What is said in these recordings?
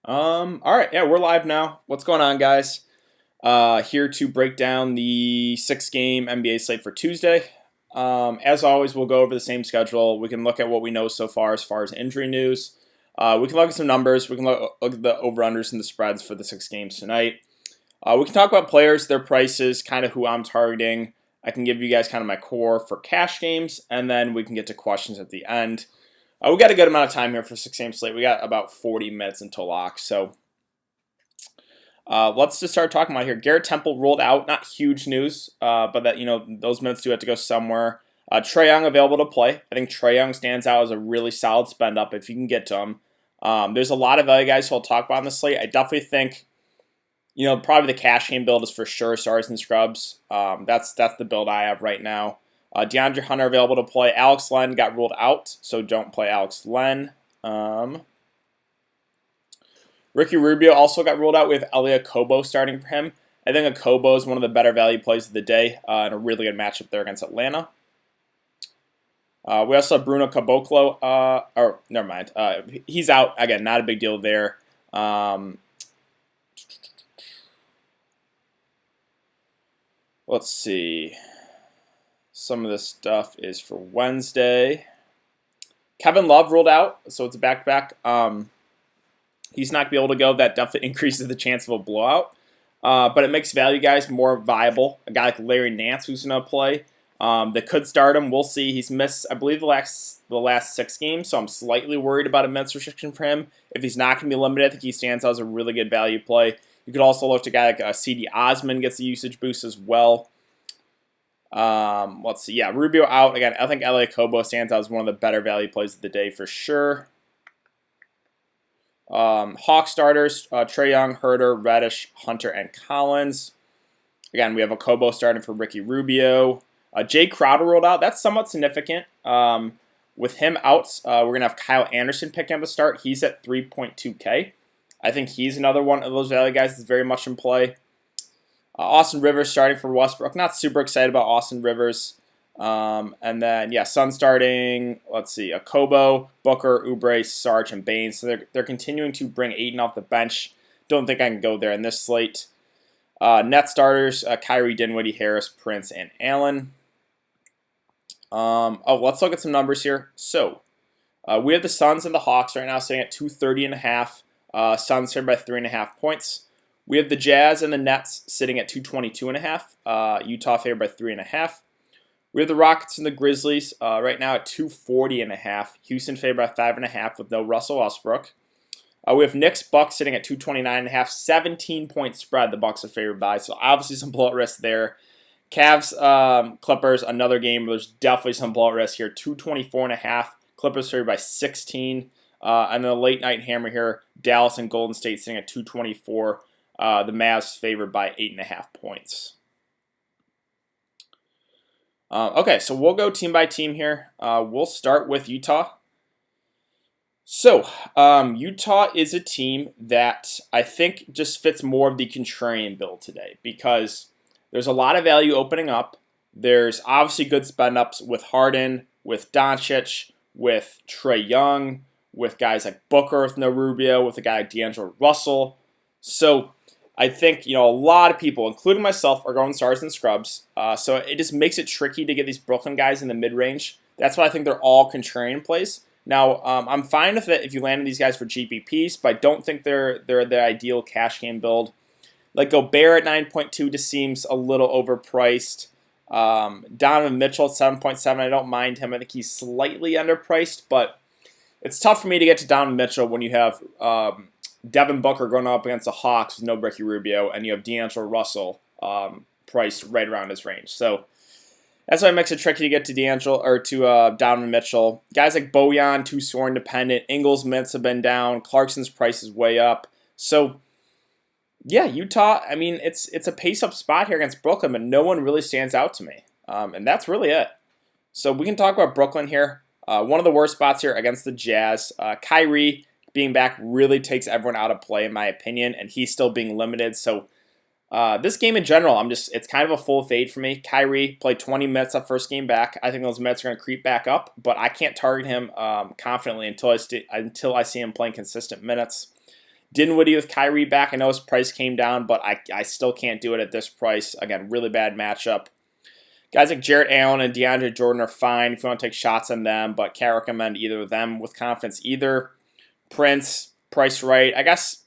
All right, yeah, we're live now. What's going on, guys? Here to break down the six-game NBA slate for Tuesday. As always, we'll go over the same schedule. We can look at what we know so far as injury news. We can look at some numbers. We can look at the over-unders and the spreads for the six games tonight. We can talk about players, their prices, kind of who I'm targeting. I can give you guys kind of my core for cash games, and then we can get to questions at the end. We got a good amount of time here for six-game slate. We got about 40 minutes until lock. So let's just start talking about here. Garrett Temple ruled out. Not huge news, but that those minutes do have to go somewhere. Trae Young available to play. I think Trae Young stands out as a really solid spend up if you can get to him. There's a lot of other guys who I'll talk about on the slate. I definitely think probably the cash game build is for sure stars and scrubs. That's the build I have right now. DeAndre Hunter available to play. Alex Len got ruled out, so don't play Alex Len. Ricky Rubio also got ruled out. We have Elia Kobo starting for him. I think Kobo is one of the better value plays of the day and a really good matchup there against Atlanta. We also have Bruno Caboclo. Never mind. He's out. Again, not a big deal there. Let's see. Some of this stuff is for Wednesday. Kevin Love ruled out, so it's a back-to-back. He's not going to be able to go. That definitely increases the chance of a blowout. But it makes value guys more viable. A guy like Larry Nance who's going to play. They could start him. We'll see. He's missed, I believe, the last six games, so I'm slightly worried about a minutes restriction for him. If he's not going to be limited, I think he stands out as a really good value play. You could also look to a guy like C.D. Osman gets a usage boost as well. Let's see. Yeah, Rubio out. Again, I think Elia Kobo stands out as one of the better value plays of the day for sure. Hawk starters, Trae Young, Herter, Reddish, Hunter, and Collins. Again, we have a Kobo starting for Ricky Rubio. Jay Crowder rolled out. That's somewhat significant. With him out, we're going to have Kyle Anderson picking up a start. He's at 3.2K. I think he's another one of those value guys that's very much in play. Austin Rivers starting for Westbrook. Not super excited about Austin Rivers. And then, Sun starting, let's see, Kobo, Booker, Oubre, Sarge, and Baines. So they're continuing to bring Ayton off the bench. Don't think I can go there in this slate. Net starters, Kyrie, Dinwiddie, Harris, Prince, and Allen. Let's look at some numbers here. So, we have the Suns and the Hawks right now sitting at 230.5. Suns here by 3.5 points. We have the Jazz and the Nets sitting at 222.5. Utah favored by 3.5. We have the Rockets and the Grizzlies right now at 240.5. Houston favored by 5.5 with no Russell Westbrook. We have Knicks Bucks sitting at 229.5. 17-point spread the Bucks are favored by. So obviously some blowout risk there. Cavs Clippers, another game where there's definitely some blowout risk here. 224.5. Clippers favored by 16. And then a late night hammer here. Dallas and Golden State sitting at 224. The Mavs favored by 8.5 points. Okay, so we'll go team by team here. We'll start with Utah. So, Utah is a team that I think just fits more of the contrarian build today because there's a lot of value opening up. There's obviously good spend ups with Harden, with Doncic, with Trae Young, with guys like Booker with no Rubio, with a guy like D'Angelo Russell. So, I think, a lot of people, including myself, are going stars and scrubs. So it just makes it tricky to get these Brooklyn guys in the mid-range. That's why I think they're all contrarian plays. Now, I'm fine with it if you landed these guys for GPPs, but I don't think they're the ideal cash game build. Like Gobert at 9.2 just seems a little overpriced. Donovan Mitchell at 7.7, I don't mind him. I think he's slightly underpriced, but it's tough for me to get to Donovan Mitchell when you have Devin Booker going up against the Hawks with no Ricky Rubio, and you have D'Angelo Russell priced right around his range. So that's why it makes it tricky to get to D'Angelo or to Donovan Mitchell. Guys like Bojan, too scoring dependent. Ingles' minutes have been down. Clarkson's price is way up. So yeah, Utah. I mean, it's a pace up spot here against Brooklyn, but no one really stands out to me, and that's really it. So we can talk about Brooklyn here. One of the worst spots here against the Jazz. Kyrie being back really takes everyone out of play, in my opinion, and he's still being limited. So this game in general, it's kind of a full fade for me. Kyrie played 20 minutes that first game back. I think those minutes are going to creep back up, but I can't target him confidently until I see him playing consistent minutes. Dinwiddie with Kyrie back. I know his price came down, but I still can't do it at this price. Again, really bad matchup. Guys like Jarrett Allen and DeAndre Jordan are fine if you want to take shots on them, but can't recommend either of them with confidence either. Prince, price right. I guess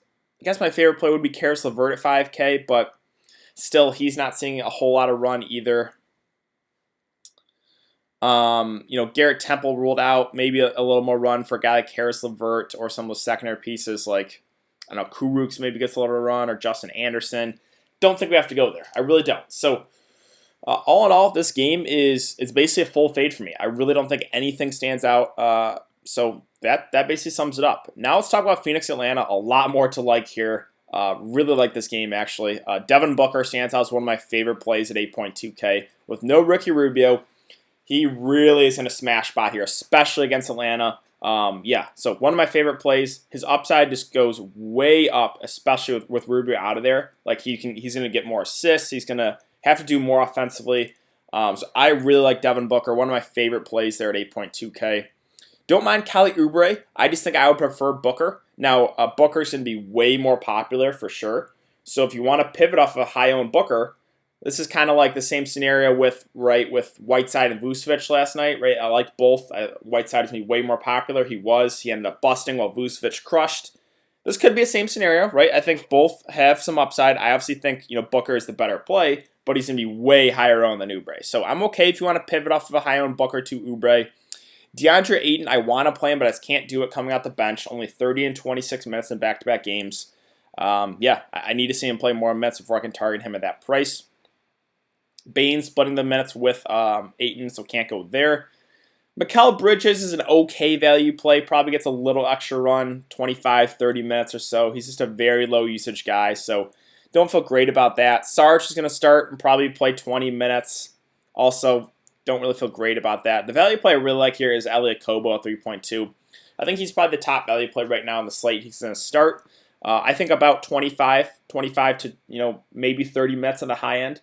my favorite play would be Karis LeVert at 5K, but still, he's not seeing a whole lot of run either. Garrett Temple ruled out. Maybe a little more run for a guy like Karis LeVert or some of those secondary pieces like, I don't know, Kurucs maybe gets a little run or Justin Anderson. Don't think we have to go there. I really don't. So, all in all, this game is basically a full fade for me. I really don't think anything stands out. So that basically sums it up. Now let's talk about Phoenix Atlanta. A lot more to like here. Really like this game, actually. Devin Booker stands out as one of my favorite plays at 8.2K. With no Ricky Rubio, he really is in a smash spot here, especially against Atlanta. So one of my favorite plays. His upside just goes way up, especially with Rubio out of there. Like he's going to get more assists. He's going to have to do more offensively. So I really like Devin Booker. One of my favorite plays there at 8.2K. Don't mind Kelly Oubre. I just think I would prefer Booker. Now, Booker's going to be way more popular for sure. So if you want to pivot off a high-owned Booker, this is kind of like the same scenario with Whiteside and Vucevic last night, right? I like both. Whiteside is going to be way more popular. He ended up busting while Vucevic crushed. This could be the same scenario, right? I think both have some upside. I obviously think Booker is the better play, but he's going to be way higher owned than Oubre. So I'm okay if you want to pivot off of a high-owned Booker to Oubre. DeAndre Ayton, I want to play him, but I just can't do it coming out the bench. Only 30 and 26 minutes in back-to-back games. I need to see him play more minutes before I can target him at that price. Baines splitting the minutes with Ayton, so can't go there. Mikal Bridges is an okay value play. Probably gets a little extra run, 25, 30 minutes or so. He's just a very low usage guy, so don't feel great about that. Sarge is going to start and probably play 20 minutes. Also, don't really feel great about that. The value play I really like here is Elliot Kobo at 3.2. I think he's probably the top value play right now on the slate. He's going to start. I think about 25 to maybe 30 minutes on the high end.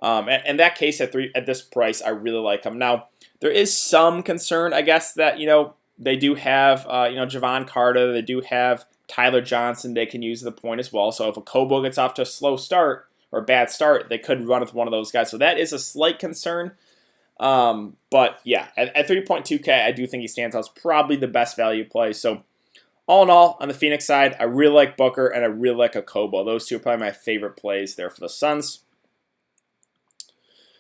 In that case, at this price, I really like him. Now, there is some concern, I guess, that they do have Javon Carter. They do have Tyler Johnson. They can use the point as well. So if a Kobo gets off to a slow start or a bad start, they could run with one of those guys. So that is a slight concern. But yeah, at 3.2K, I do think he stands out as probably the best value play. So all in all, on the Phoenix side, I really like Booker and I really like Kobo. Those two are probably my favorite plays there for the Suns.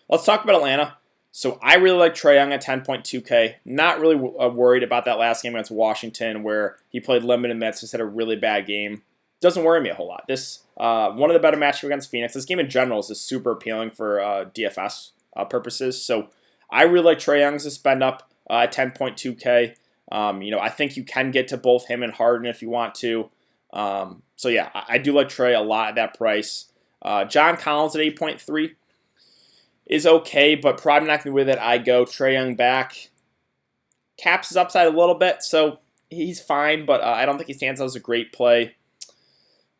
Let's talk about Atlanta. So I really like Trae Young at 10.2K. Not really worried about that last game against Washington where he played limited minutes, just had a really bad game. Doesn't worry me a whole lot. This one of the better matchups against Phoenix. This game in general is just super appealing for DFS purposes. So I really like Trae Young to spend up at 10.2K. I think you can get to both him and Harden if you want to. I do like Trae a lot at that price. John Collins at 8.3 is okay, but probably not going to be with it. I go Trae Young back. Caps his upside a little bit, so he's fine, but I don't think he stands out as a great play.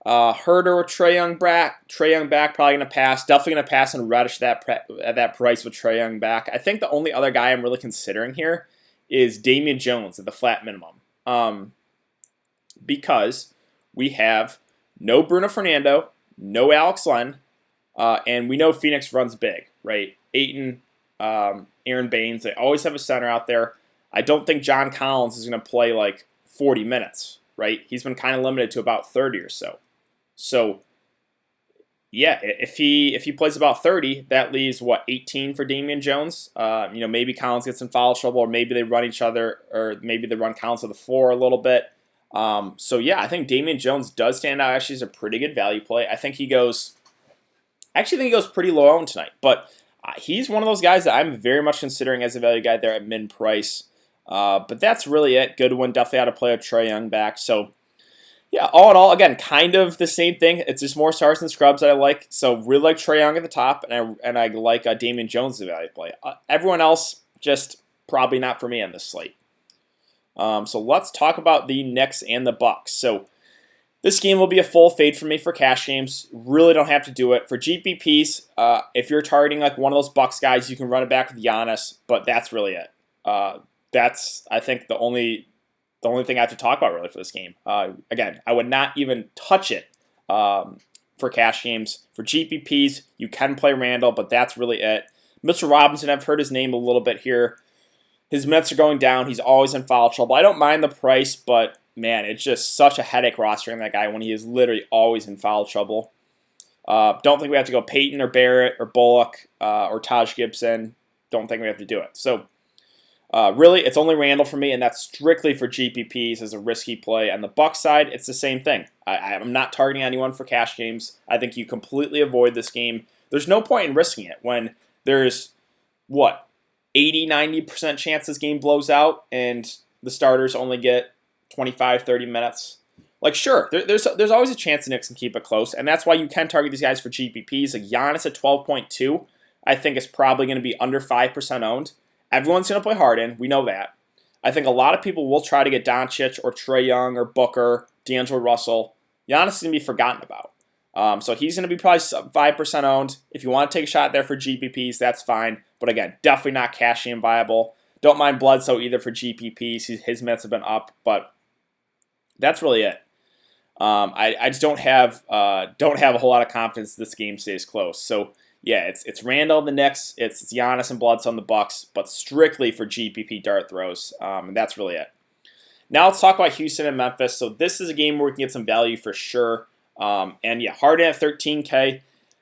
Herder with Trae Young back. Trae Young back, probably going to pass. Definitely going to pass and Reddish at that price with Trae Young back. I think the only other guy I'm really considering here is Damian Jones at the flat minimum. Because we have no Bruno Fernando, no Alex Len, and we know Phoenix runs big, right? Ayton, Aaron Baines, they always have a center out there. I don't think John Collins is going to play like 40 minutes, right? He's been kind of limited to about 30 or so. So, yeah, if he plays about 30, that leaves, 18 for Damian Jones? Maybe Collins gets in foul trouble, or maybe they run each other, or maybe they run Collins to the floor a little bit. I think Damian Jones does stand out actually as a pretty good value play. I think he goes pretty low owned tonight, but he's one of those guys that I'm very much considering as a value guy there at mid price. But that's really it. Goodwin definitely had to play a Trae Young back. So, yeah, all in all, again, kind of the same thing. It's just more stars and scrubs that I like. So, really like Trae Young at the top, and I like Damian Jones as a value play. Everyone else, just probably not for me on this slate. So, let's talk about the Knicks and the Bucks. So, this game will be a full fade for me for cash games. Really don't have to do it. For GPPs, if you're targeting like one of those Bucks guys, you can run it back with Giannis, but that's really it. That's, I think, the only the only thing I have to talk about really for this game. Again, I would not even touch it for cash games. For GPPs, you can play Randall, but that's really it. Mitchell Robinson, I've heard his name a little bit here. His minutes are going down. He's always in foul trouble. I don't mind the price, but man, it's just such a headache rostering that guy when he is literally always in foul trouble. Don't think we have to go Peyton or Barrett or Bullock or Taj Gibson. Don't think we have to do it. So really, it's only Randall for me, and that's strictly for GPPs as a risky play. On the Bucks side, it's the same thing. I'm not targeting anyone for cash games. I think you completely avoid this game. There's no point in risking it when there's, 80-90% chance this game blows out and the starters only get 25-30 minutes. Like, sure, there's always a chance the Knicks can keep it close, and that's why you can target these guys for GPPs. Like Giannis at 12.2, I think is probably going to be under 5% owned. Everyone's going to play Harden. We know that. I think a lot of people will try to get Doncic or Trae Young or Booker, D'Angelo Russell. Giannis is going to be forgotten about. So he's going to be probably 5% owned. If you want to take a shot there for GPPs, that's fine. But again, definitely not cash in viable. Don't mind Bledsoe either for GPPs. His minutes have been up, but that's really it. I just don't have a whole lot of confidence this game stays close. So yeah, it's Randall the Knicks, it's Giannis and Bledsoe on the Bucks, but strictly for GPP dart throws. And that's really it. Now let's talk about Houston and Memphis. So this is a game where we can get some value for sure. And yeah, Harden at 13K.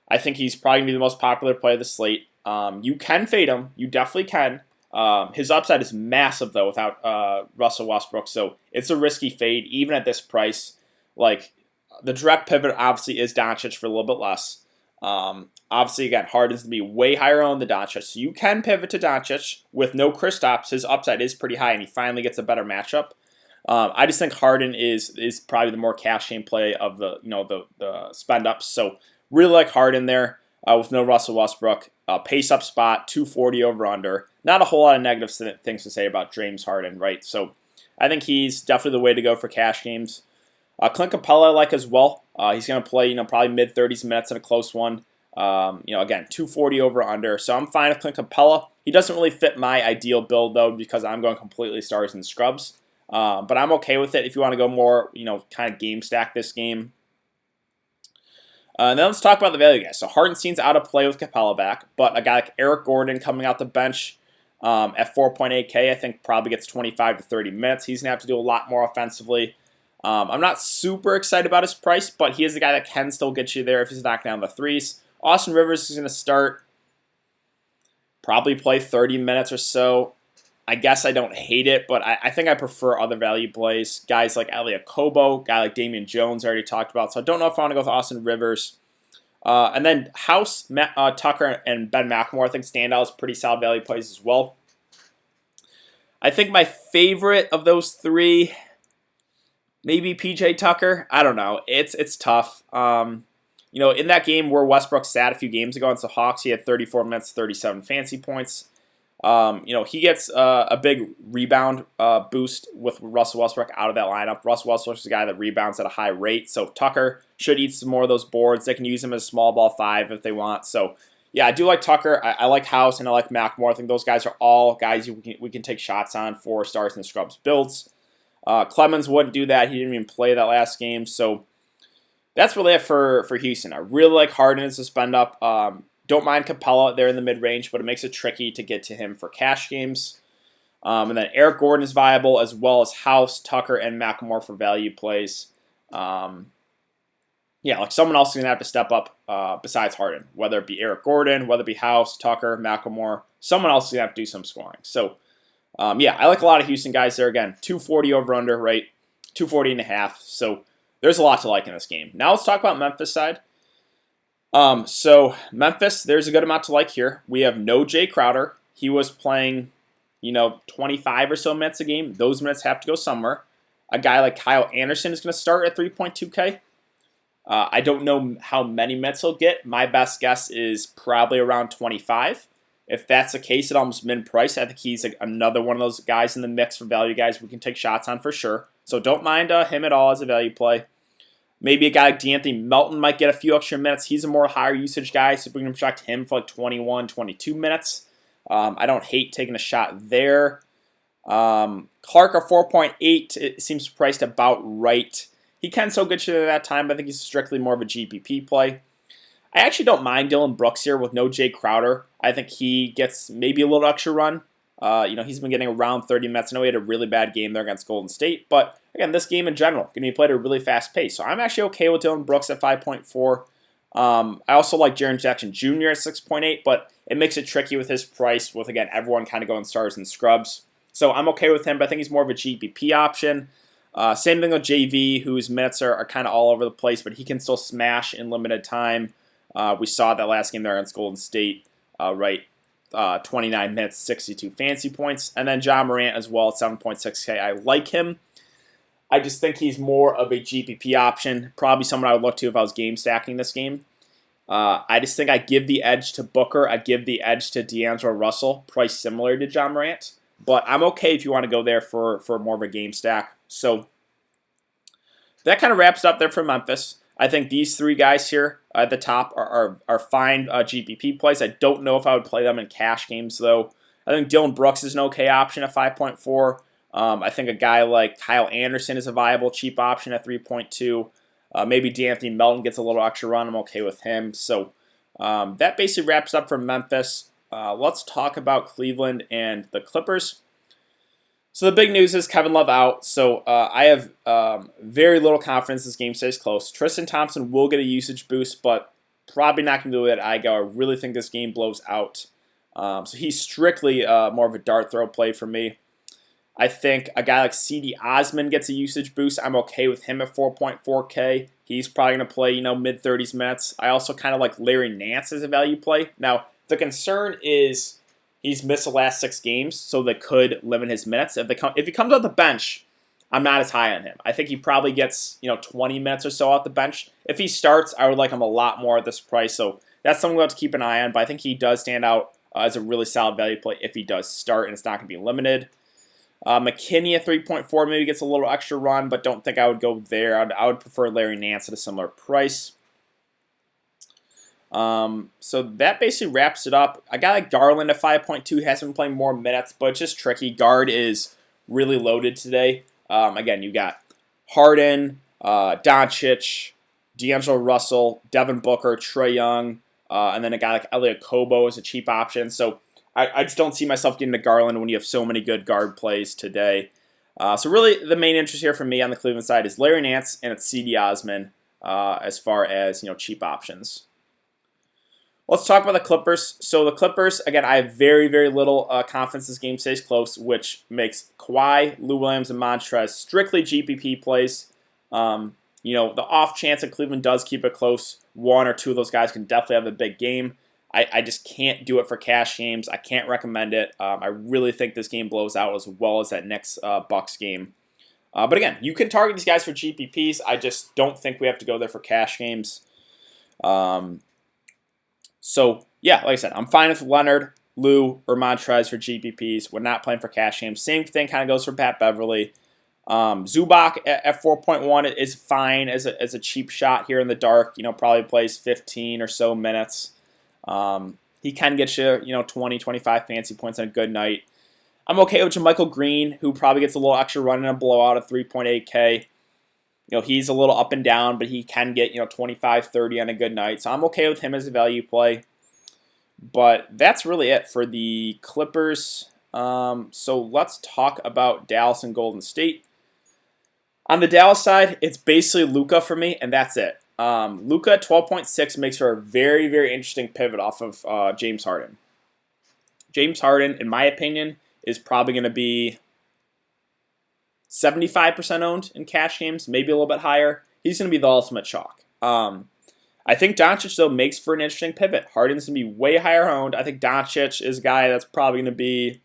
I think he's probably going to be the most popular play of the slate. You can fade him. You definitely can. His upside is massive, though, without Russell Westbrook. So it's a risky fade, even at this price. Like, the direct pivot obviously is Doncic for a little bit less. Obviously, again, Harden's going to be way higher on the Doncic. So you can pivot to Doncic with no Kristaps. His upside is pretty high, and he finally gets a better matchup. I just think Harden is probably the more cash game play of the spend ups. So really like Harden there with no Russell Westbrook. Pace up spot, 240 over under. Not a whole lot of negative things to say about James Harden, right? So I think he's definitely the way to go for cash games. Clint Capella I like as well. He's going to play probably mid 30s minutes in a close one. Again 240 over under. So I'm fine with Clint Capella. He doesn't really fit my ideal build though because I'm going completely stars and scrubs. But I'm okay with it if you want to go more, kind of game stack this game. And then let's talk about the value guys. So Hartenstein's out of play with Capella back, but a guy like Eric Gordon coming out the bench at 4.8K, I think probably gets 25 to 30 minutes. He's going to have to do a lot more offensively. I'm not super excited about his price, but he is a guy that can still get you there if he's knocking down the threes. Austin Rivers is going to start, probably play 30 minutes or so. I guess I don't hate it, but I think I prefer other value plays. Guys like Elia Kobo, guy like Damian Jones I already talked about. So I don't know if I want to go with Austin Rivers. And then House, Tucker, and Ben McLemore, I think stand out as pretty solid value plays as well. I think my favorite of those three, maybe PJ Tucker. I don't know. It's tough. In that game where Westbrook sat a few games ago against the Hawks, he had 34 minutes, 37 fantasy points. He gets a big rebound boost with Russell Westbrook out of that lineup. Russell Westbrook's a guy that rebounds at a high rate, so Tucker should eat some more of those boards. They can use him as small ball 5 if they want. So, yeah, I do like Tucker. I like House, and I like McMore. I think those guys are all guys we can take shots on for stars and scrubs builds. Clemens wouldn't do that. He didn't even play that last game, so that's really it for Houston. I really like Harden as a spend up. Don't mind Capella there in the mid-range, but it makes it tricky to get to him for cash games. And then Eric Gordon is viable, as well as House, Tucker, and McLemore for value plays. Someone else is going to have to step up besides Harden, whether it be Eric Gordon, whether it be House, Tucker, McLemore. Someone else is going to have to do some scoring. So, I like a lot of Houston guys there. Again, 240 over under, right? 240 and a half. So there's a lot to like in this game. Now let's talk about Memphis side. So Memphis, there's a good amount to like here. We have no Jay Crowder. He was playing, 25 or so minutes a game. Those minutes have to go somewhere. A guy like Kyle Anderson is going to start at 3.2K. I don't know how many minutes he'll get. My best guess is probably around 25. If that's the case, at almost min-price, I think he's another one of those guys in the mix for value guys we can take shots on for sure. So don't mind him at all as a value play. Maybe a guy like DeAnthony Melton might get a few extra minutes. He's a more higher usage guy, so we can project him for 21, 22 minutes. I don't hate taking a shot there. Clark, a 4.8, it seems priced about right. He can still get you to that time, but I think he's strictly more of a GPP play. I actually don't mind Dylan Brooks here with no Jay Crowder. I think he gets maybe a little extra run. He's been getting around 30 minutes. I know he had a really bad game there against Golden State, but again, this game in general going to be played at a really fast pace. So I'm actually okay with Dylan Brooks at 5.4. I also like Jaren Jackson Jr. at 6.8, but it makes it tricky with his price with, again, everyone kind of going stars and scrubs. So I'm okay with him, but I think he's more of a GPP option. Same thing with JV, whose minutes are kind of all over the place, but he can still smash in limited time. We saw that last game there against Golden State, 29 minutes, 62 fantasy points. And then John Morant as well at 7.6K. I like him. I just think he's more of a GPP option. Probably someone I would look to if I was game stacking this game. I just think I give the edge to Booker. I give the edge to D'Angelo Russell, priced similar to John Morant. But I'm okay if you want to go there for more of a game stack. So that kind of wraps up there for Memphis. I think these three guys here at the top are fine GPP plays. I don't know if I would play them in cash games, though. I think Dylan Brooks is an okay option at 5.4. I think a guy like Kyle Anderson is a viable cheap option at 3.2. Maybe D'Anthony Melton gets a little extra run. I'm okay with him. So that basically wraps up for Memphis. Let's talk about Cleveland and the Clippers. So the big news is Kevin Love out. So I have very little confidence this game stays close. Tristan Thompson will get a usage boost, but probably not going to do it at IGO. I really think this game blows out. So he's strictly more of a dart throw play for me. I think a guy like C.D. Osman gets a usage boost. I'm okay with him at 4.4K. He's probably going to play, mid-30s minutes. I also kind of like Larry Nance as a value play. Now, the concern is he's missed the last 6 games, so they could limit his minutes. If he comes off the bench, I'm not as high on him. I think he probably gets 20 minutes or so off the bench. If he starts, I would like him a lot more at this price. So that's something we'll have to keep an eye on. But I think he does stand out as a really solid value play if he does start and it's not going to be limited. McKinney at 3.4 maybe gets a little extra run, but don't think I would go there. I would prefer Larry Nance at a similar price. So that basically wraps it up. A guy like Garland at 5.2 has been playing more minutes, but it's just tricky. Guard is really loaded today. Again, you got Harden, Doncic, D'Angelo Russell, Devin Booker, Trae Young, and then a guy like Elliot Kobo is a cheap option. So I just don't see myself getting to Garland when you have so many good guard plays today. So really the main interest here for me on the Cleveland side is Larry Nance and it's C.D. Osman as far as cheap options. Let's talk about the Clippers. So the Clippers, again, I have very, very little confidence this game stays close, which makes Kawhi, Lou Williams, and Montrez strictly GPP plays. The off chance that Cleveland does keep it close, one or two of those guys can definitely have a big game. I just can't do it for cash games. I can't recommend it. I really think this game blows out as well as that next Bucks game. But again, you can target these guys for GPPs. I just don't think we have to go there for cash games. So, yeah, like I said, I'm fine with Leonard, Lou, or Montrez for GPPs. We're not playing for cash games. Same thing kind of goes for Pat Beverly. Zubac at 4.1 is fine as a cheap shot here in the dark. Probably plays 15 or so minutes. He can get you, 20, 25 fancy points on a good night. I'm okay with JaMychal Green, who probably gets a little extra run in a blowout at 3.8K. He's a little up and down, but he can get, 25, 30 on a good night. So I'm okay with him as a value play. But that's really it for the Clippers. So let's talk about Dallas and Golden State. On the Dallas side, it's basically Luka for me, and that's it. Luka at 12.6 makes for a very, very interesting pivot off of James Harden. James Harden, in my opinion, is probably going to be 75% owned in cash games, maybe a little bit higher. He's going to be the ultimate chalk. I think Doncic, though, makes for an interesting pivot. Harden's going to be way higher owned. I think Doncic is a guy that's probably going to be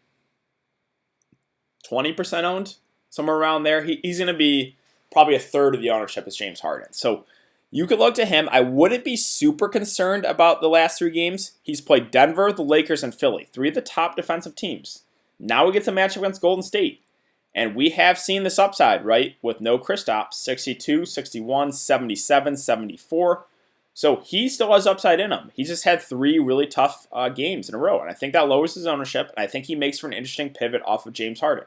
20% owned, somewhere around there. He's going to be probably a third of the ownership as James Harden. So you could look to him. I wouldn't be super concerned about the last 3 games. He's played Denver, the Lakers, and Philly, 3 of the top defensive teams. Now we get to match up against Golden State. And we have seen this upside, right, with no Kristaps, 62, 61, 77, 74. So he still has upside in him. He just had 3 really tough games in a row. And I think that lowers his ownership. And I think he makes for an interesting pivot off of James Harden.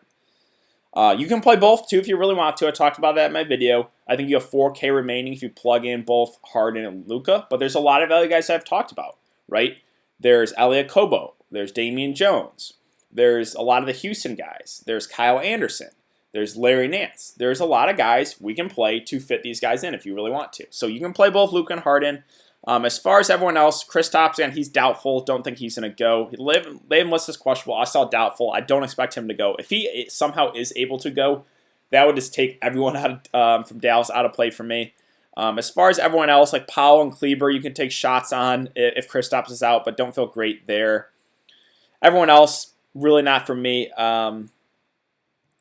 You can play both too if you really want to. I talked about that in my video. I think you have 4K remaining if you plug in both Harden and Luka. But there's a lot of value guys I've talked about, right? There's Elliot Kobo. There's Damian Jones. There's a lot of the Houston guys. There's Kyle Anderson. There's Larry Nance. There's a lot of guys we can play to fit these guys in if you really want to. So you can play both Luka and Harden. As far as everyone else, Kristaps, again, he's doubtful. Don't think he's going to go. They have listed as questionable. I saw doubtful. I don't expect him to go. If he somehow is able to go, that would just take everyone out from Dallas out of play for me. As far as everyone else, like Powell and Kleber, you can take shots on if Kristaps is out, but don't feel great there. Everyone else, really not for me.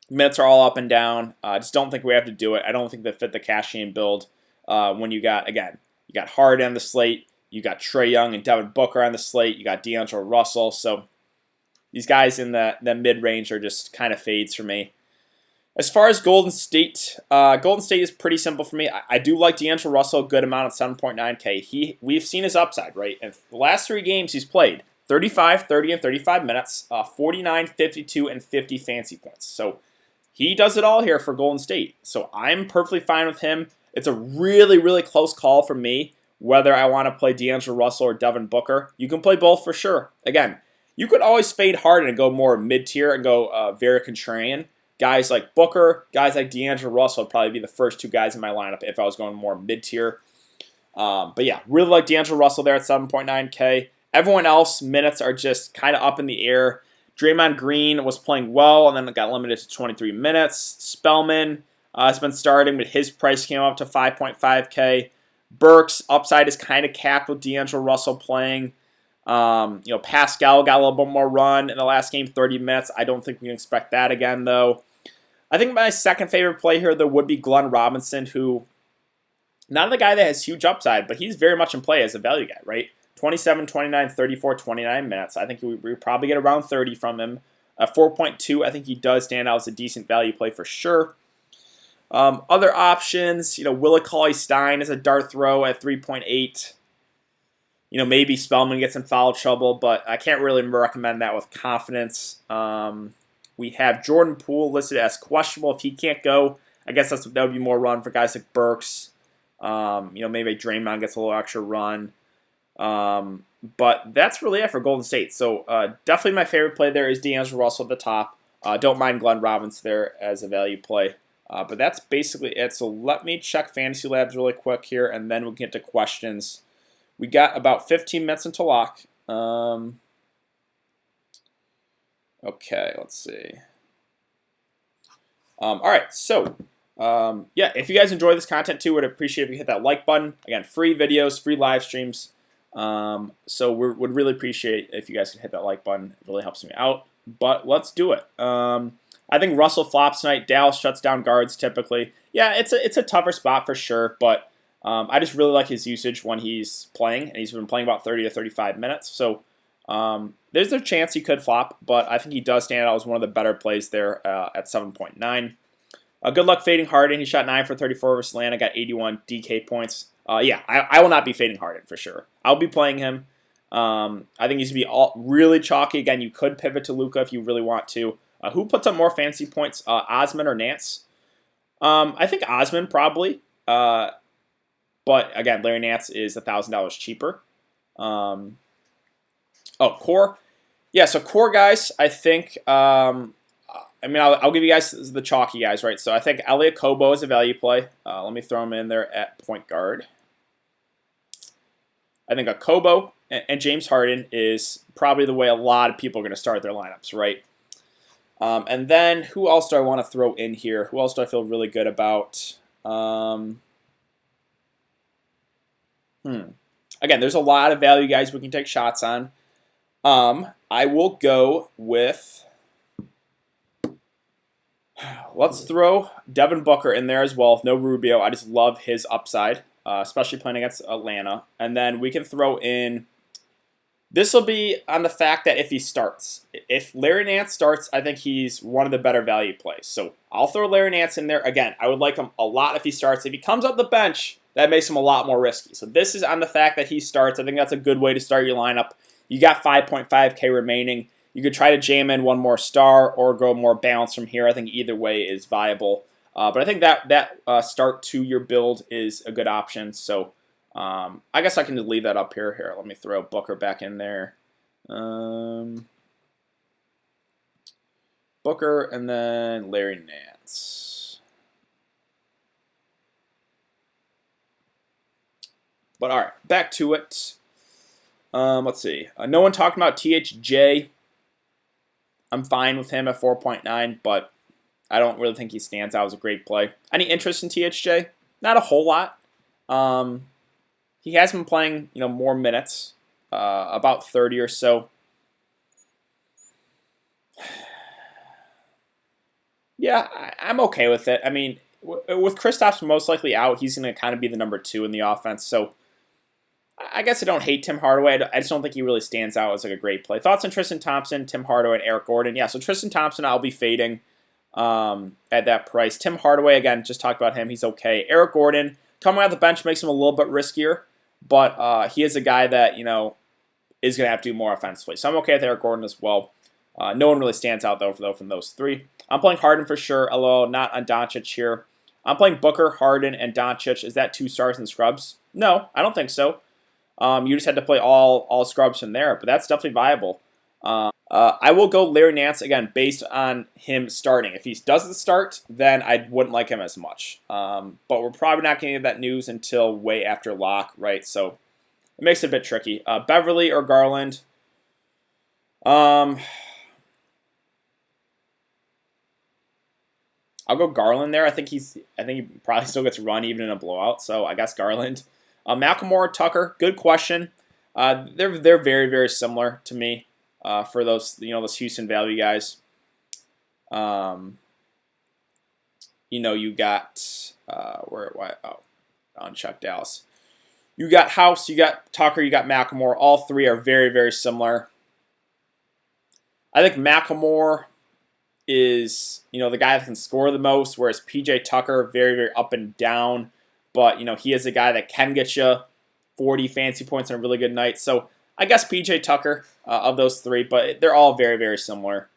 Minutes are all up and down. I just don't think we have to do it. I don't think they fit the cash game build when you got, again, you got Harden on the slate. You got Trae Young and Devin Booker on the slate. You got D'Angelo Russell. So these guys in the mid-range are just kind of fades for me. As far as Golden State is pretty simple for me. I do like D'Angelo Russell a good amount at 7.9K. We've seen his upside, right? In the last 3 games he's played, 35, 30, and 35 minutes, 49, 52, and 50 fantasy points. So he does it all here for Golden State. So I'm perfectly fine with him. It's a really, really close call for me whether I want to play D'Angelo Russell or Devin Booker. You can play both for sure. Again, you could always fade Harden and go more mid-tier and go very contrarian. Guys like Booker, guys like D'Angelo Russell would probably be the first 2 guys in my lineup if I was going more mid-tier. But yeah, really like D'Angelo Russell there at 7.9K. Everyone else, minutes are just kind of up in the air. Draymond Green was playing well and then got limited to 23 minutes. Spellman has been starting, but his price came up to 5.5K. Burks' upside is kind of capped with D'Angelo Russell playing. Pascal got a little bit more run in the last game, 30 minutes. I don't think we can expect that again, though. I think my second favorite play here, though, would be Glenn Robinson, who, not the guy that has huge upside, but he's very much in play as a value guy, right? 27, 29, 34, 29 minutes. I think we probably get around 30 from him. 4.2, I think he does stand out as a decent value play for sure. Other options, Willie Cauley-Stein is a dart throw at 3.8. Maybe Spellman gets in foul trouble, but I can't really recommend that with confidence. We have Jordan Poole listed as questionable. If he can't go, I guess that would be more run for guys like Burks. Maybe Draymond gets a little extra run. But that's really it for Golden State. So definitely my favorite play there is D'Angelo Russell at the top. Don't mind Glenn Robinson there as a value play. But that's basically it. So let me check Fantasy Labs really quick here, and then we'll get to questions. We got about 15 minutes until lock. Okay, let's see. All right, so if you guys enjoy this content too, would appreciate if you hit that like button. Again, free videos, free live streams. So we would really appreciate if you guys could hit that like button. It really helps me out. But let's do it. I think Russell flops tonight. Dallas shuts down guards typically. Yeah, it's a tougher spot for sure, but I just really like his usage when he's playing, and he's been playing about 30 to 35 minutes. So there's a chance he could flop, but I think he does stand out as one of the better plays there at 7.9. Good luck fading Harden. He shot 9 for 34 versus Atlanta, got 81 DK points. I will not be fading Harden for sure. I'll be playing him. I think he's going to be really chalky. Again, you could pivot to Luka if you really want to. Who puts up more fantasy points, Osman or Nance? I think Osman probably. But again, Larry Nance is $1,000 cheaper. Core. Yeah, so core guys, I think. I'll give you guys the chalky guys, right? So I think Elliot Kobo is a value play. Let me throw him in there at point guard. I think a Kobo and James Harden is probably the way a lot of people are going to start their lineups, right? And then who else do I want to throw in here? Who else do I feel really good about? Again, there's a lot of value guys we can take shots on. I will go with... Let's throw Devin Booker in there as well. No Rubio. I just love his upside, especially playing against Atlanta. And then we can throw in... This will be on the fact that if he starts. If Larry Nance starts, I think he's one of the better value plays. So I'll throw Larry Nance in there. Again, I would like him a lot if he starts. If he comes off the bench, that makes him a lot more risky. So this is on the fact that he starts. I think that's a good way to start your lineup. You got 5.5K remaining. You could try to jam in one more star or go more balanced from here. I think either way is viable. But I think that start to your build is a good option. So I guess I can just leave that up here. Here, let me throw Booker back in there. Booker and then Larry Nance. But all right, back to it. Let's see. No one talking about THJ. I'm fine with him at 4.9, but I don't really think he stands out as a great play. Any interest in THJ? Not a whole lot. He has been playing, more minutes, about 30 or so. Yeah, I'm okay with it. I mean, with Kristaps most likely out, he's going to kind of be the number 2 in the offense. So I guess I don't hate Tim Hardaway. I just don't think he really stands out as like a great play. Thoughts on Tristan Thompson, Tim Hardaway, and Eric Gordon? Yeah, so Tristan Thompson I'll be fading at that price. Tim Hardaway, again, just talked about him. He's okay. Eric Gordon, coming out the bench makes him a little bit riskier, but he is a guy that, is going to have to do more offensively. So I'm okay with Eric Gordon as well. No one really stands out, though, from those three. I'm playing Harden for sure, although not on Doncic here. I'm playing Booker, Harden, and Doncic. Is that 2 stars and scrubs? No, I don't think so. You just had to play all scrubs from there, but that's definitely viable. I will go Larry Nance, again, based on him starting. If he doesn't start, then I wouldn't like him as much. But we're probably not going to get that news until way after lock, right? So it makes it a bit tricky. Beverly or Garland? I'll go Garland there. I think he probably still gets run even in a blowout. So I guess Garland. Malcolm Tucker. Good question. They're very, very similar to me for those those Houston value guys. You got unchecked Dallas. You got House. You got Tucker. You got Malcolm. All three are very, very similar. I think Malcolm is the guy that can score the most, whereas PJ Tucker very, very up and down. But he is a guy that can get you 40 fantasy points on a really good night. So I guess PJ Tucker of those three, but they're all very, very similar.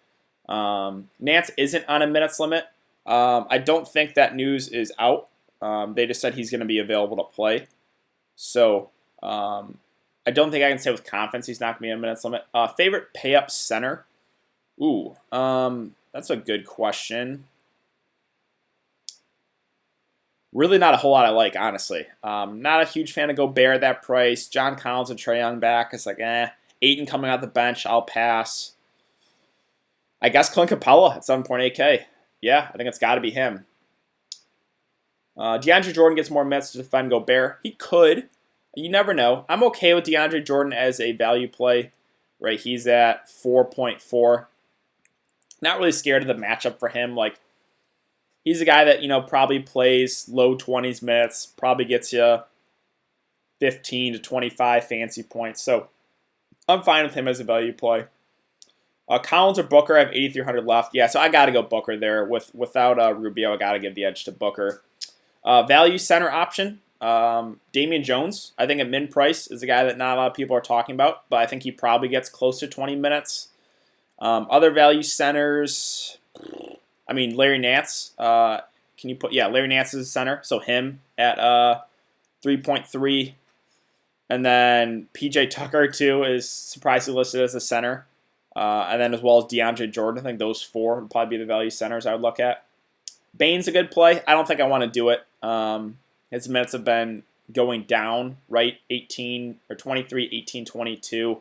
Nance isn't on a minutes limit. I don't think that news is out. They just said he's going to be available to play. So I don't think I can say with confidence he's not going to be on a minutes limit. Favorite pay-up center? Ooh, that's a good question. Really not a whole lot I like, honestly. Not a huge fan of Gobert at that price. John Collins and Trae Young back. It's like, Ayton coming out the bench, I'll pass. I guess Clint Capella at 7.8K. Yeah, I think it's got to be him. DeAndre Jordan gets more minutes to defend Gobert. He could. You never know. I'm okay with DeAndre Jordan as a value play. Right, he's at 4.4. Not really scared of the matchup for him. Like, he's a guy that, probably plays low 20s minutes, probably gets you 15 to 25 fancy points. So I'm fine with him as a value play. Collins or Booker, I have 8,300 left. Yeah, so I got to go Booker there. Without Rubio, I got to give the edge to Booker. Value center option, Damian Jones, I think at min price is a guy that not a lot of people are talking about, but I think he probably gets close to 20 minutes. Other value centers, Larry Nance. Can you put, Larry Nance is a center, so him at 3.3. And then PJ Tucker, too, is surprisingly listed as a center. And then as well as DeAndre Jordan. I think those 4 would probably be the value centers I would look at. Bane's a good play. I don't think I want to do it. His minutes have been going down, right? 18 or 23, 18, 22.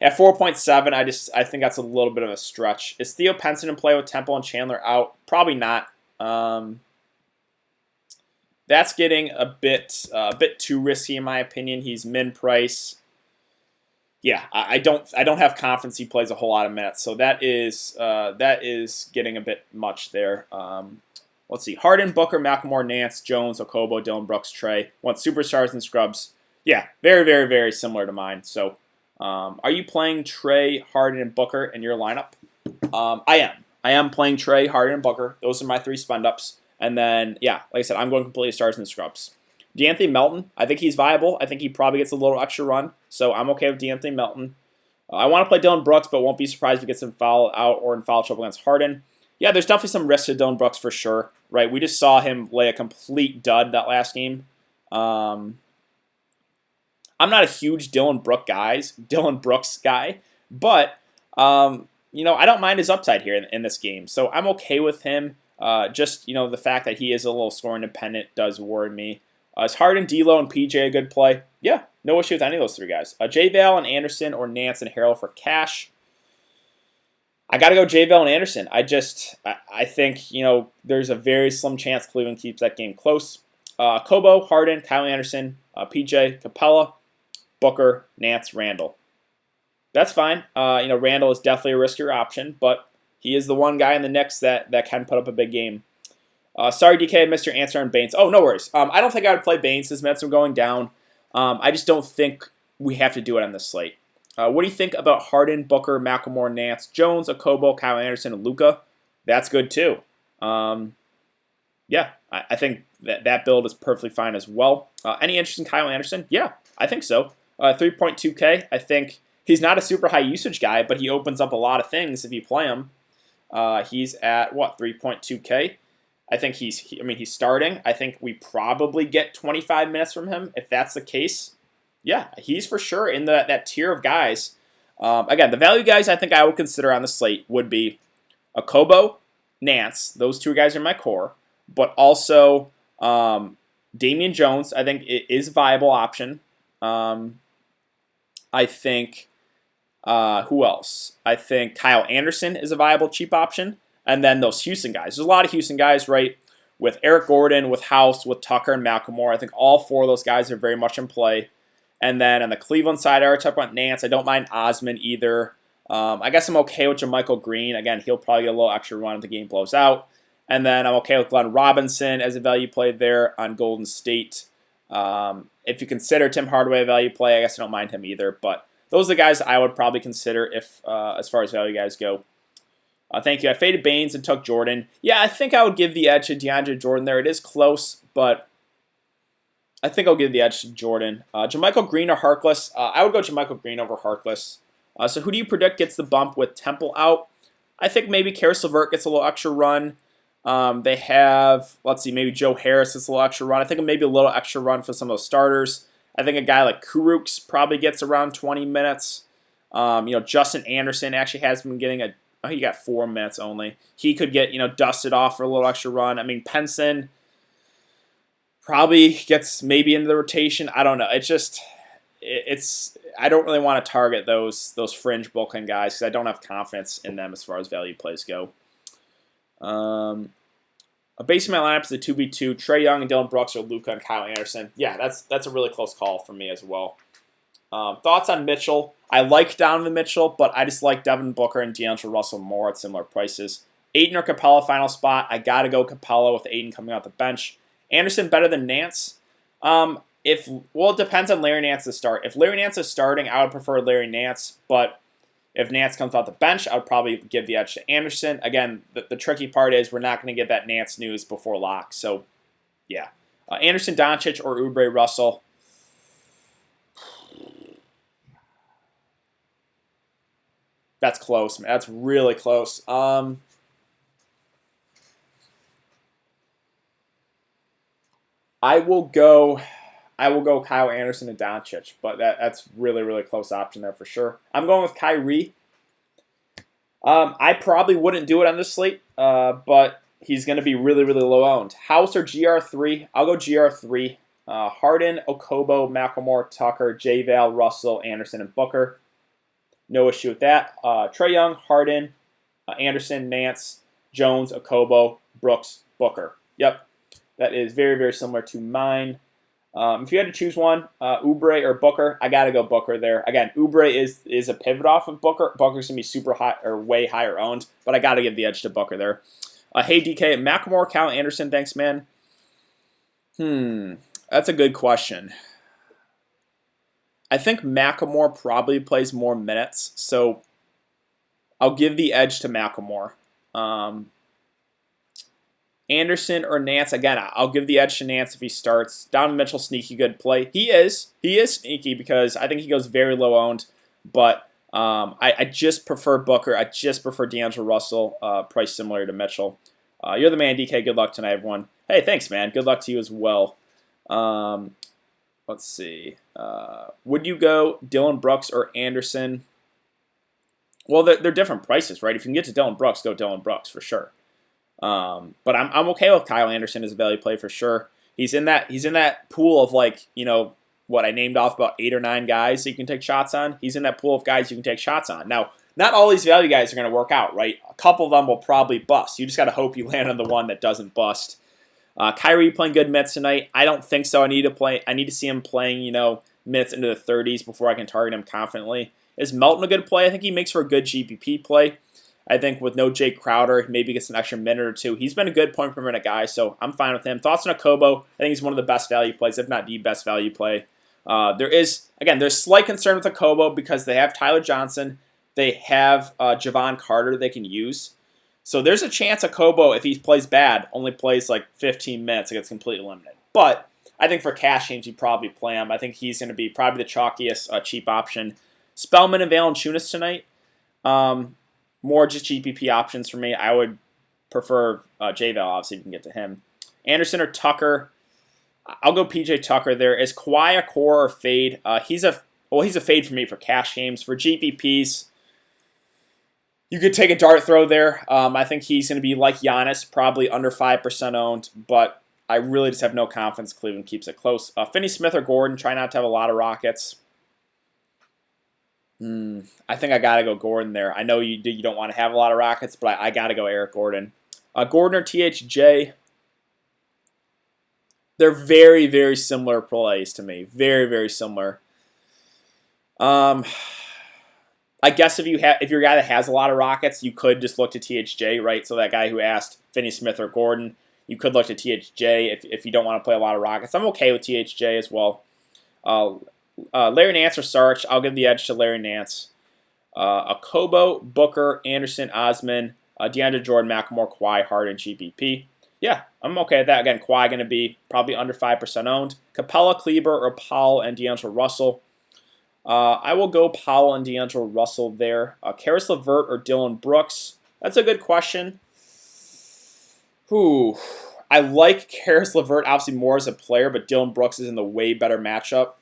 At 4.7, I think that's a little bit of a stretch. Is Theo Pinson in play with Temple and Chandler out? Probably not. That's getting a bit too risky in my opinion. He's min price. Yeah, I don't have confidence he plays a whole lot of minutes. So that is getting a bit much there. Let's see. Harden, Booker, McLemore, Nance, Jones, Okobo, Dillon Brooks, Trae. Want superstars and scrubs. Yeah, very, very, very similar to mine. So are you playing Trae, Harden, and Booker in your lineup? I am. I am playing Trae, Harden, and Booker. Those are my 3 spend-ups. And then, like I said, I'm going completely stars and scrubs. DeAnthony Melton, I think he's viable. I think he probably gets a little extra run. So I'm okay with DeAnthony Melton. I want to play Dillon Brooks, but won't be surprised if he gets in foul out or in foul trouble against Harden. Yeah, there's definitely some risk to Dillon Brooks for sure, right? We just saw him lay a complete dud that last game. I'm not a huge Dillon Brooks guy, but I don't mind his upside here in this game. So I'm okay with him. Just the fact that he is a little scoring dependent does worry me. Is Harden, D'Lo, and PJ a good play? Yeah, no issue with any of those three guys. J-Val and Anderson or Nance and Harrell for cash. I got to go J-Val and Anderson. I think, there's a very slim chance Cleveland keeps that game close. Kobo, Harden, Kyle Anderson, PJ, Capella, Booker, Nance, Randall. That's fine. Randall is definitely a riskier option, but he is the one guy in the Knicks that can put up a big game. Sorry, DK, I missed your answer on Baines. Oh, no worries. I don't think I would play Baines. His minutes are going down. I just don't think we have to do it on this slate. What do you think about Harden, Booker, McLemore, Nance, Jones, Okobo, Kyle Anderson, and Luka? That's good too. Yeah, I think that build is perfectly fine as well. Any interest in Kyle Anderson? Yeah, I think so. 3.2K. I think he's not a super high usage guy, but he opens up a lot of things if you play him. He's at 3.2K. I think he's starting. I think we probably get 25 minutes from him. If that's the case, yeah, he's for sure in that tier of guys. Again, the value guys I think I would consider on the slate would be Okobo, Nance. Those two guys are my core. But also Damian Jones, I think it is a viable option. I think, who else? I think Kyle Anderson is a viable cheap option. And then those Houston guys. There's a lot of Houston guys, right? With Eric Gordon, with House, with Tucker, and McLemore. I think all four of those guys are very much in play. And then on the Cleveland side, I already talked about Nance. I don't mind Osman either. I guess I'm okay with JaMychal Green. Again, he'll probably get a little extra run if the game blows out. And then I'm okay with Glenn Robinson as a value play there on Golden State. If you consider Tim Hardaway a value play, I guess I don't mind him either. But those are the guys I would probably consider if as far as value guys go. Thank you. I faded Baines and took Jordan. Yeah, I think I would give the edge to DeAndre Jordan there. It is close, but I think I'll give the edge to Jordan. JaMychal Green or Harkless? I would go JaMychal Green over Harkless. So who do you predict gets the bump with Temple out? I think maybe Karis LeVert gets a little extra run. They have, maybe Joe Harris gets a little extra run. I think maybe a little extra run for some of those starters. I think a guy like Kurucs probably gets around 20 minutes. Justin Anderson actually has been getting he got 4 minutes only. He could get, dusted off for a little extra run. I mean, Penson probably gets maybe into the rotation. I don't know. I don't really want to target those fringe Brooklyn guys because I don't have confidence in them as far as value plays go. Basically, my lineup is a 2v2. Trae Young and Dillon Brooks or Luka and Kyle Anderson. Yeah, that's a really close call for me as well. Thoughts on Mitchell? I like Donovan Mitchell, but I just like Devin Booker and D'Angelo Russell more at similar prices. Ayton or Capella final spot. I got to go Capella with Ayton coming out the bench. Anderson better than Nance? It depends on Larry Nance to start. If Larry Nance is starting, I would prefer Larry Nance, but if Nance comes off the bench, I would probably give the edge to Anderson. Again, the tricky part is we're not going to get that Nance news before lock, so yeah. Anderson, Doncic, or Oubre Russell. That's close, man. That's really close. I will go Kyle Anderson and Doncic, but that's really, really close option there for sure. I'm going with Kyrie. I probably wouldn't do it on this slate, but he's going to be really, really low owned. House or GR3? I'll go GR3. Harden, Okobo, McLemore, Tucker, J-Val, Russell, Anderson, and Booker. No issue with that. Trae Young, Harden, Anderson, Nance, Jones, Okobo, Brooks, Booker. Yep, that is very, very similar to mine. If you had to choose one, Oubre or Booker, I got to go Booker there. Again, Oubre is a pivot off of Booker. Booker's going to be super high or way higher owned, but I got to give the edge to Booker there. Hey, DK, McLemore, Kyle Anderson, thanks, man. That's a good question. I think McLemore probably plays more minutes, so I'll give the edge to McLemore. Anderson or Nance, again, I'll give the edge to Nance if he starts. Donovan Mitchell, sneaky good play. He is sneaky because I think he goes very low owned, but I just prefer Booker. I just prefer D'Angelo Russell, price similar to Mitchell. You're the man, DK. Good luck tonight, everyone. Hey, thanks, man. Good luck to you as well. Let's see. Would you go Dillon Brooks or Anderson? Well, they're different prices, right? If you can get to Dillon Brooks, go Dillon Brooks for sure. But I'm okay with Kyle Anderson as a value play for sure. He's in that pool of what I named off about 8 or 9 guys that you can take shots on. He's in that pool of guys you can take shots on. Now, not all these value guys are going to work out, right? A couple of them will probably bust. You just got to hope you land on the one that doesn't bust. Kyrie playing good minutes tonight? I don't think so. I need to see him playing, minutes into the 30s before I can target him confidently. Is Melton a good play? I think he makes for a good GPP play. I think with no Jay Crowder, he maybe gets an extra minute or two. He's been a good point per minute guy, so I'm fine with him. Thoughts on Okobo? I think he's one of the best value plays, if not the best value play. There's slight concern with Okobo because they have Tyler Johnson. They have Javon Carter they can use. So there's a chance Okobo, if he plays bad, only plays like 15 minutes and gets completely eliminated. But I think for cash games, you'd probably play him. I think he's going to be probably the chalkiest cheap option. Spellman and Valanciunas tonight. More just GPP options for me. I would prefer J-Val, obviously, if you can get to him. Anderson or Tucker. I'll go PJ Tucker there. Is Kawhi a core or fade? He's a fade for me for cash games. For GPPs, you could take a dart throw there. I think he's going to be like Giannis, probably under 5% owned, but I really just have no confidence Cleveland keeps it close. Finney Smith or Gordon, try not to have a lot of Rockets. I think I got to go Gordon there. I know you don't want to have a lot of Rockets, but I got to go Eric Gordon. Gordon or THJ, they're very, very similar plays to me. Very, very similar. I guess if you're a guy that has a lot of Rockets, you could just look to THJ, right? So that guy who asked Finney Smith or Gordon, you could look to THJ if you don't want to play a lot of Rockets. I'm okay with THJ as well. Larry Nance or Sarge, I'll give the edge to Larry Nance. Okobo, Booker, Anderson, Osman, DeAndre Jordan, McLemore, Kawhi, Harden, GPP. Yeah, I'm okay with that. Again, Kawhi going to be probably under 5% owned. Capella, Kleber, or Powell and D'Angelo Russell. I will go Powell and D'Angelo Russell there. Karis LeVert or Dillon Brooks. That's a good question. I like Karis LeVert obviously more as a player, but Dillon Brooks is in the way better matchup.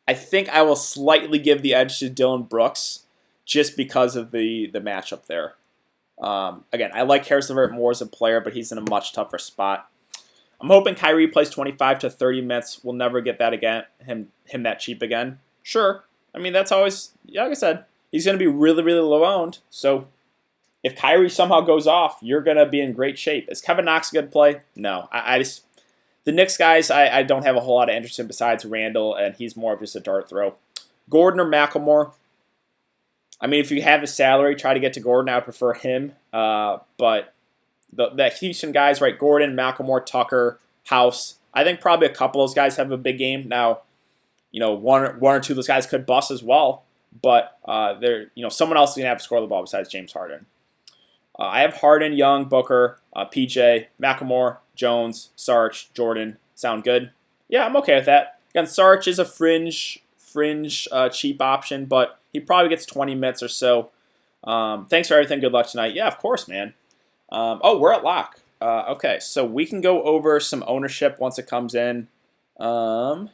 I think I will slightly give the edge to Dillon Brooks just because of the matchup there. Again, I like Karis LeVert more as a player, but he's in a much tougher spot. I'm hoping Kyrie plays 25 to 30 minutes. We'll never get that again. Him that cheap again. Sure. I mean, that's always, like I said, he's going to be really, really low owned. So if Kyrie somehow goes off, you're going to be in great shape. Is Kevin Knox a good play? No. The Knicks guys, I don't have a whole lot of interest in besides Randall, and he's more of just a dart throw. Gordon or McLemore? I mean, if you have a salary, try to get to Gordon. I would prefer him. But the Houston guys, right? Gordon, McLemore, Tucker, House. I think probably a couple of those guys have a big game. Now, one or two of those guys could bust as well. But someone else is going to have to score the ball besides James Harden. I have Harden, Young, Booker, PJ, McLemore, Jones, Sarge, Jordan. Sound good? Yeah, I'm okay with that. Again, Sarge is a fringe cheap option, but he probably gets 20 minutes or so. Thanks for everything. Good luck tonight. Yeah, of course, man. We're at lock. Okay, so we can go over some ownership once it comes in. Let's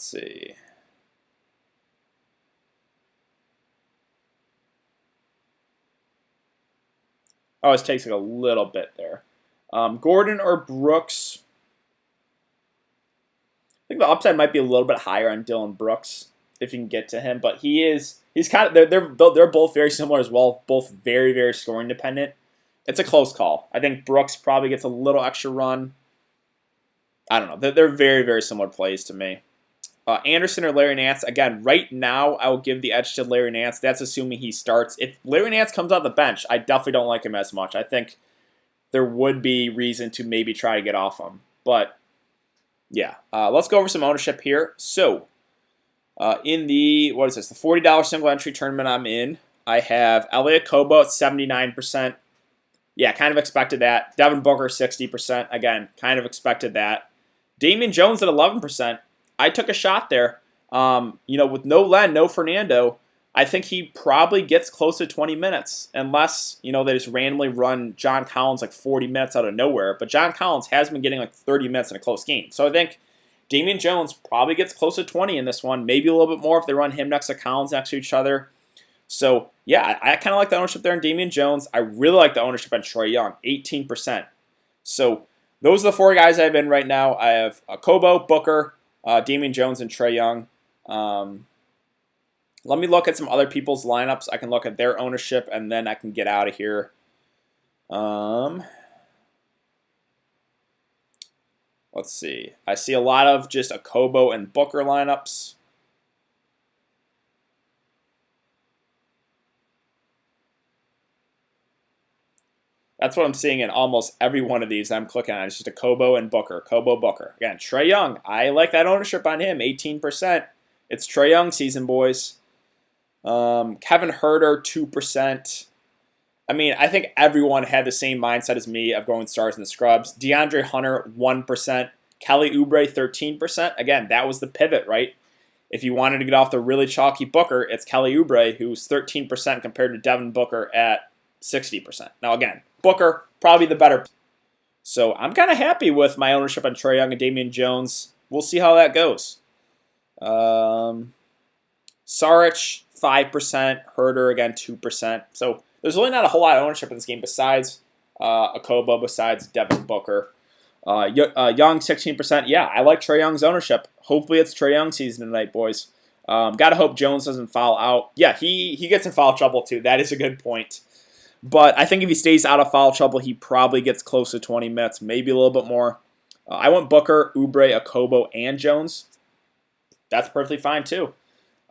see. Oh, it takes like a little bit there. Gordon or Brooks? I think the upside might be a little bit higher on Dillon Brooks if you can get to him, but he's kind of they're both very similar as well, both very, very scoring dependent. It's a close call. I think Brooks probably gets a little extra run. I don't know. They're very, very similar plays to me. Anderson or Larry Nance? Again, right now I will give the edge to Larry Nance. That's assuming he starts. If Larry Nance comes off the bench, I definitely don't like him as much. I think there would be reason to maybe try to get off him. But yeah, let's go over some ownership here. So in the $40 single entry tournament I'm in, I have Elliot Kobo at 79%. Yeah, kind of expected that. Devin Booker 60%. Again, kind of expected that. Damian Jones at 11%. I took a shot there. With no Len, no Fernando, I think he probably gets close to 20 minutes unless, they just randomly run John Collins like 40 minutes out of nowhere. But John Collins has been getting like 30 minutes in a close game. So I think Damian Jones probably gets close to 20 in this one, maybe a little bit more if they run him next to Collins next to each other. So, yeah, I kind of like the ownership there in Damian Jones. I really like the ownership on Trae Young, 18%. So those are the 4 guys I have in right now. I have Kobo, Booker, Damian Jones, and Trae Young. Let me look at some other people's lineups. I can look at their ownership, and then I can get out of here. Let's see. I see a lot of just a Kobo and Booker lineups. That's what I'm seeing in almost every one of these I'm clicking on. It's just a Kobo and Booker. Kobo, Booker. Again, Trae Young. I like that ownership on him, 18%. It's Trae Young season, boys. Kevin Huerter, 2%. I think everyone had the same mindset as me of going stars in the scrubs. DeAndre Hunter, 1%. Kelly Oubre, 13%. Again, that was the pivot, right? If you wanted to get off the really chalky Booker, it's Kelly Oubre, who's 13% compared to Devin Booker at 60%. Now, again, Booker, probably the better. So I'm kind of happy with my ownership on Trae Young and Damian Jones. We'll see how that goes. Saric, 5%. Herder, again, 2%. So there's really not a whole lot of ownership in this game besides Akobo, besides Devin Booker. Young, 16%. Yeah, I like Trae Young's ownership. Hopefully it's Trae Young season tonight, boys. Gotta hope Jones doesn't foul out. Yeah, he gets in foul trouble too. That is a good point. But I think if he stays out of foul trouble, he probably gets close to 20 minutes, maybe a little bit more. I want Booker, Oubre, Akobo, and Jones. That's perfectly fine too.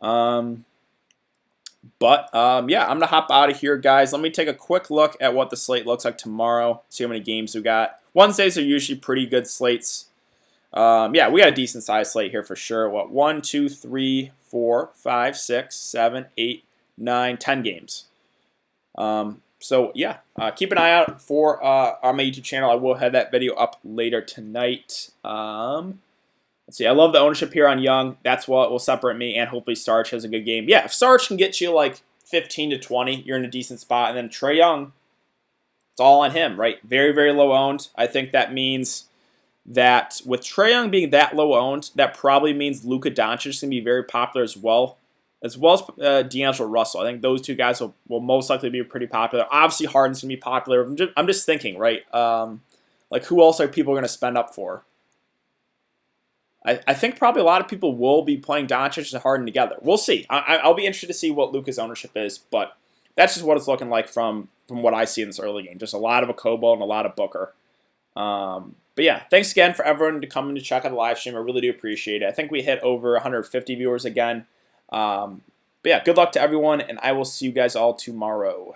Yeah, I'm going to hop out of here, guys. Let me take a quick look at what the slate looks like tomorrow, see how many games we got. Wednesdays are usually pretty good slates. Yeah, we got a decent-sized slate here for sure. 1, 2, 3, 4, 5, 6, 7, 8, 9, 10 games. Keep an eye out for on my YouTube channel. I will have that video up later tonight. Let's see. I love the ownership here on Young. That's what will separate me, and hopefully Sarge has a good game. Yeah, if Sarge can get you like 15 to 20, you're in a decent spot. And then Trae Young, it's all on him, right? Very, very low owned. I think that means that with Trae Young being that low owned, that probably means Luka Doncic is going to be very popular as well as D'Angelo Russell. I think those 2 guys will most likely be pretty popular. Obviously, Harden's going to be popular. I'm just thinking, right? Who else are people going to spend up for? I think probably a lot of people will be playing Doncic and Harden together. We'll see. I'll be interested to see what Luka's ownership is, but that's just what it's looking like from what I see in this early game. Just a lot of Akobo and a lot of Booker. But yeah, thanks again for everyone to come in to check out the live stream. I really do appreciate it. I think we hit over 150 viewers again. But yeah, good luck to everyone, and I will see you guys all tomorrow.